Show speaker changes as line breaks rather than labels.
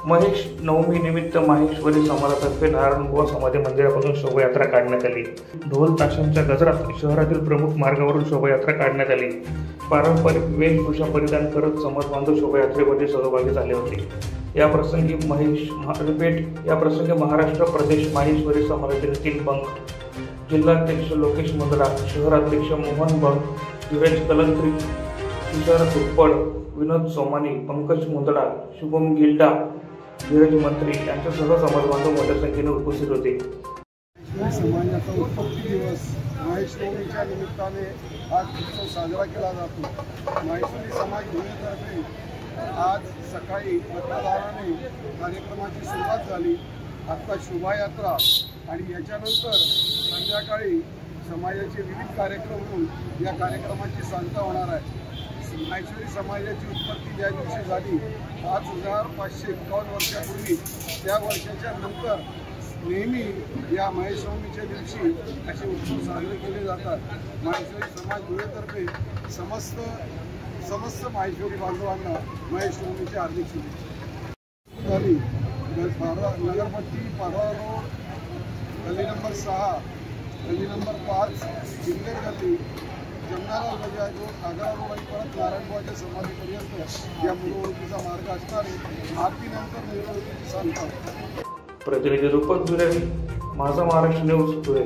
महेश नवमी निमित्त माहेश्वरी समाजातर्फे नारायणबुवा समाधी मंदिरापासून शोभायात्रा काढण्यात आली। ढोल ताशांच्या गजरात शहरातील प्रमुख मार्गावरून शोभायात्रा काढण्यात आली। पारंपरिक वेशभूषा परिधान करत समाज बांधव शोभायात्रेमध्ये सहभागी झाले होते। या प्रसंगी महाराष्ट्र प्रदेश माहेश्वरी समाजाचे नितीन बंग, जिल्हाध्यक्ष लोकेश मुंदडा, शहराध्यक्ष मोहन बंग, धीरज कलंत्री, तुषार दुप्पड, विनोद सोमानी, पंकज मुंदडा, शुभम गिल्डा, धीरज मंत्री यांच्यासह समाजबांधव मोठ्या संख्येने उपस्थित होते।
समाजाचा उत्पत्ती दिवस माहेश्वरीच्या निमित्ताने आज उत्सव साजरा केला जातो। माहेश्वरी समाज भूमीतर्फे आज सकाळी मतदाराने कार्यक्रमाची सुरुवात झाली। आता शोभायात्रा आणि याच्यानंतर संध्याकाळी समाजाचे विविध कार्यक्रम होऊन या कार्यक्रमाची सांगता होणार आहे। माहेश्वरी समाजाची उत्पत्ती ज्या दिवशी झाली 5551 वर्षापूर्वी, त्या वर्षाच्या नंतर नेहमी या महेशनवमीच्या दिवशी असे उत्सव साजरे केले जातात। माहेश्वरी समाज धुळेतर्फे समस्त माहेश्वरी बांधवांना महेशनवमीच्या हार्दिक शुभेच्छा। झाली नगरपट्टी पारवा रोड, गल्ली नंबर 6, गल्ली नंबर 5, जिल्हे गल्ली, जमनालाल बजाज रोड, आग्रा रोड आणि परत नारायणबुवाच्या समाधीपर्यंत या मिरवणुकीचा मार्ग असणार आहे। आरतीनंतर मिरवणुकीची सांगता।
प्रतिनिधी रूपक दुरेरी, माझा महाराष्ट्र न्यूज धुळे।